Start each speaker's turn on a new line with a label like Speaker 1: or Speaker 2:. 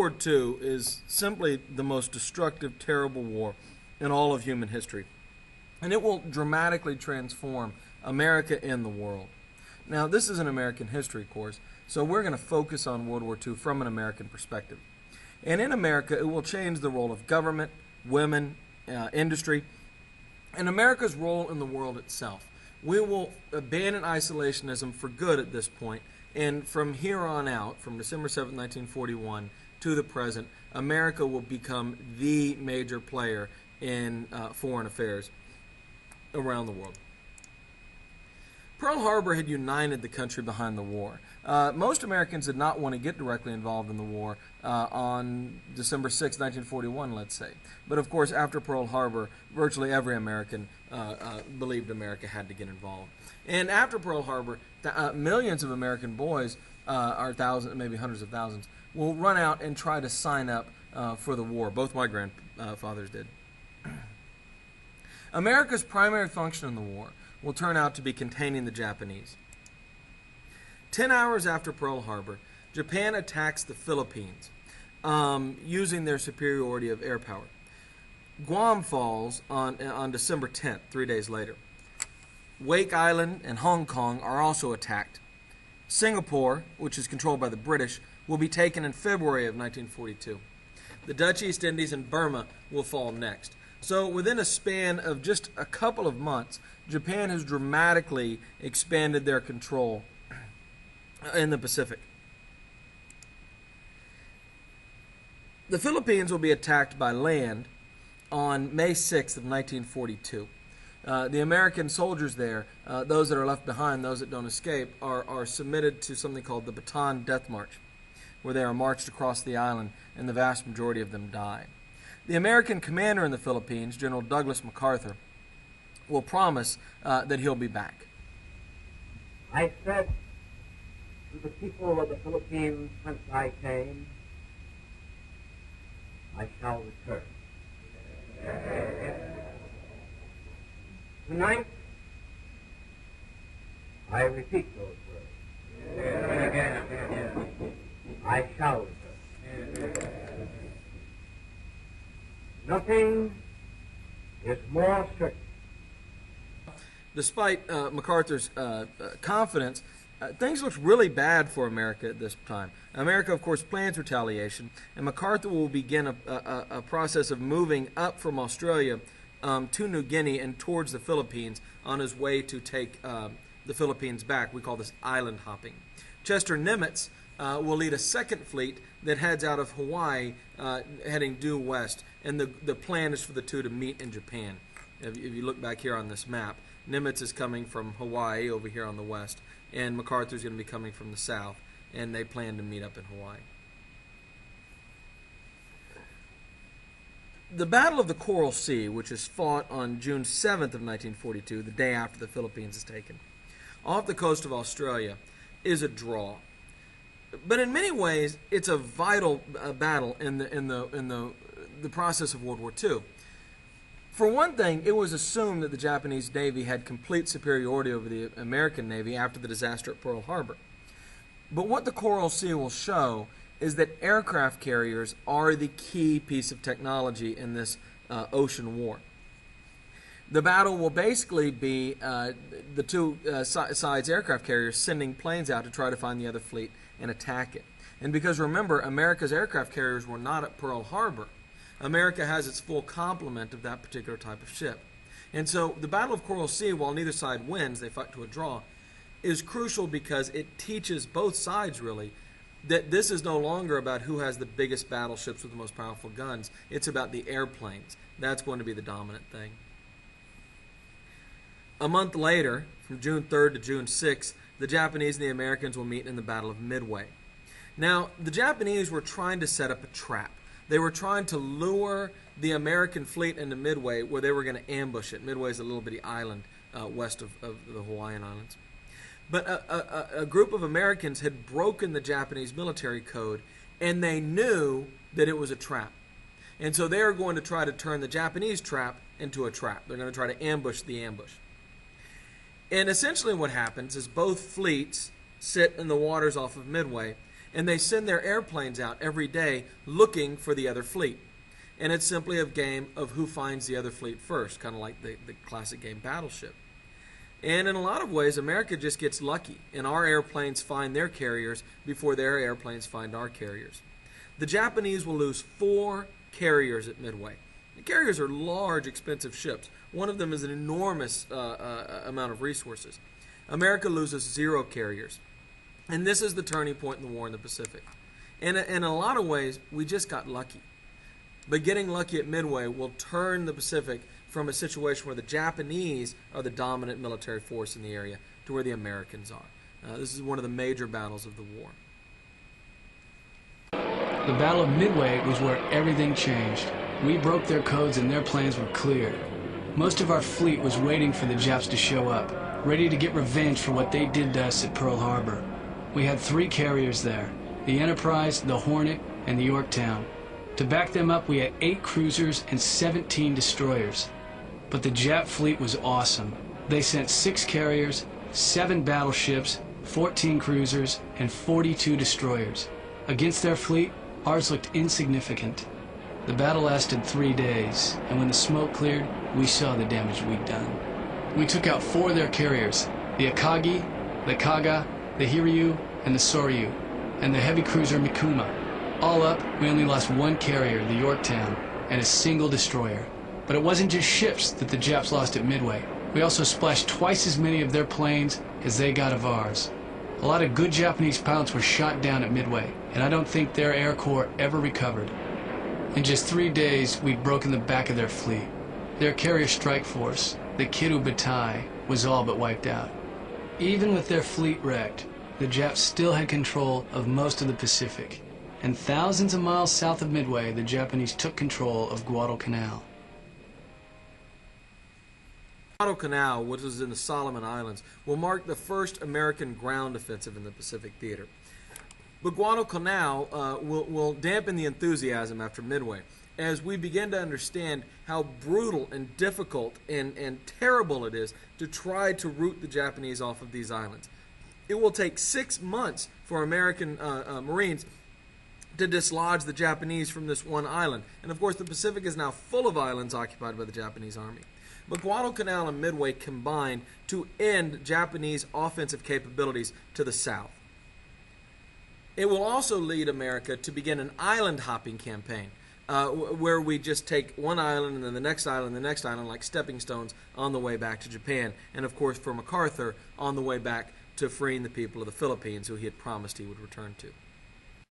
Speaker 1: War II is simply the most destructive, terrible war in all of human history. And it will dramatically transform America and the world. Now, this is an American history course, so we're going to focus on World War II from an American perspective. And in America, it will change the role of government, women, industry, and America's role in the world itself. We will abandon isolationism for good at this point, and from here on out, from December 7, 1941 to the present, America will become the major player in foreign affairs around the world. Pearl Harbor had united the country behind the war. Most Americans did not want to get directly involved in the war on December 6, 1941, let's say. But of course, after Pearl Harbor, virtually every American believed America had to get involved. And after Pearl Harbor, millions of American boys, or thousands, maybe hundreds of thousands, will run out and try to sign up for the war. Both my grandfathers did. America's primary function in the war will turn out to be containing the Japanese. 10 hours after Pearl Harbor, Japan attacks the Philippines using their superiority of air power. Guam falls on December 10th, 3 days later. Wake Island and Hong Kong are also attacked. Singapore, which is controlled by the British, will be taken in February of 1942. The Dutch East Indies and Burma will fall next. So within a span of just a couple of months, Japan has dramatically expanded their control in the Pacific. The Philippines will be attacked by land on May 6th of 1942. The American soldiers there, those that are left behind, those that don't escape, are submitted to something called the Bataan Death March, where they are marched across the island, and the vast majority of them die. The American commander in the Philippines, General Douglas MacArthur, will promise that he'll be back.
Speaker 2: I said to the people of the Philippines whence I came, I shall return. Tonight, I repeat those words. I shall return. Nothing is more certain.
Speaker 1: Despite MacArthur's confidence, things look really bad for America at this time. America, of course, plans retaliation, and MacArthur will begin a process of moving up from Australia to New Guinea and towards the Philippines on his way to take the Philippines back. We call this island hopping. Chester Nimitz will lead a second fleet that heads out of Hawaii, heading due west, and the plan is for the two to meet in Japan. If you look back here on this map, Nimitz is coming from Hawaii over here on the west, and MacArthur's going to be coming from the south, and they plan to meet up in Hawaii. The Battle of the Coral Sea, which is fought on June 7th of 1942, the day after the Philippines is taken, off the coast of Australia, is a draw. But in many ways, it's a vital battle in the process of World War II. For one thing, it was assumed that the Japanese Navy had complete superiority over the American Navy after the disaster at Pearl Harbor. But what the Coral Sea will show is that aircraft carriers are the key piece of technology in this ocean war. The battle will basically be the two sides aircraft carriers sending planes out to try to find the other fleet and attack it. And because remember, America's aircraft carriers were not at Pearl Harbor, America has its full complement of that particular type of ship. And so the Battle of Coral Sea, while neither side wins, they fight to a draw, is crucial because it teaches both sides really that this is no longer about who has the biggest battleships with the most powerful guns. It's about the airplanes. That's going to be the dominant thing. A month later, from June 3rd to June 6th, the Japanese and the Americans will meet in the Battle of Midway. Now, the Japanese were trying to set up a trap. They were trying to lure the American fleet into Midway, where they were going to ambush it. Midway is a little bitty island west of the Hawaiian Islands. But a group of Americans had broken the Japanese military code, and they knew that it was a trap. And so they are going to try to turn the Japanese trap into a trap. They're going to try to ambush the ambush. And essentially what happens is both fleets sit in the waters off of Midway, And they send their airplanes out every day looking for the other fleet. And it's simply a game of who finds the other fleet first, kind of like the classic game Battleship. And in a lot of ways, America just gets lucky, and our airplanes find their carriers before their airplanes find our carriers. The Japanese will lose 4 carriers at Midway. The carriers are large, expensive ships. One of them is an enormous amount of resources. America loses 0 carriers. And this is the turning point in the war in the Pacific. And in a lot of ways, we just got lucky. But getting lucky at Midway will turn the Pacific from a situation where the Japanese are the dominant military force in the area to where the Americans are. This is one of the major battles of the war.
Speaker 3: The Battle of Midway was where everything changed. We broke their codes and their plans were clear. Most of our fleet was waiting for the Japs to show up, ready to get revenge for what they did to us at Pearl Harbor. We had 3 carriers there, the Enterprise, the Hornet, and the Yorktown. To back them up, we had 8 cruisers and 17 destroyers. But the Jap fleet was awesome. They sent 6 carriers, 7 battleships, 14 cruisers, and 42 destroyers. Against their fleet, ours looked insignificant. The battle lasted 3 days, and when the smoke cleared, we saw the damage we'd done. We took out 4 of their carriers, the Akagi, the Kaga, the Hiryu, and the Soryu, and the heavy cruiser Mikuma. All up, we only lost 1 carrier, the Yorktown, and a single destroyer. But it wasn't just ships that the Japs lost at Midway. We also splashed twice as many of their planes as they got of ours. A lot of good Japanese pilots were shot down at Midway, and I don't think their Air Corps ever recovered. In just 3 days, we'd broken the back of their fleet. Their carrier strike force, the Kiru Batai, was all but wiped out. Even with their fleet wrecked, the Japs still had control of most of the Pacific. And thousands of miles south of Midway, the Japanese took control of Guadalcanal.
Speaker 1: Guadalcanal, which is in the Solomon Islands, will mark the first American ground offensive in the Pacific theater. But Guadalcanal will dampen the enthusiasm after Midway, as we begin to understand how brutal and difficult and terrible it is to try to root the Japanese off of these islands. It will take 6 months for American Marines to dislodge the Japanese from this one island. And of course, the Pacific is now full of islands occupied by the Japanese army. But Guadalcanal and Midway combine to end Japanese offensive capabilities to the south. It will also lead America to begin an island-hopping campaign, where we just take one island and then the next island and the next island like stepping stones on the way back to Japan. And of course, for MacArthur, on the way back to freeing the people of the Philippines, who he had promised he would return to.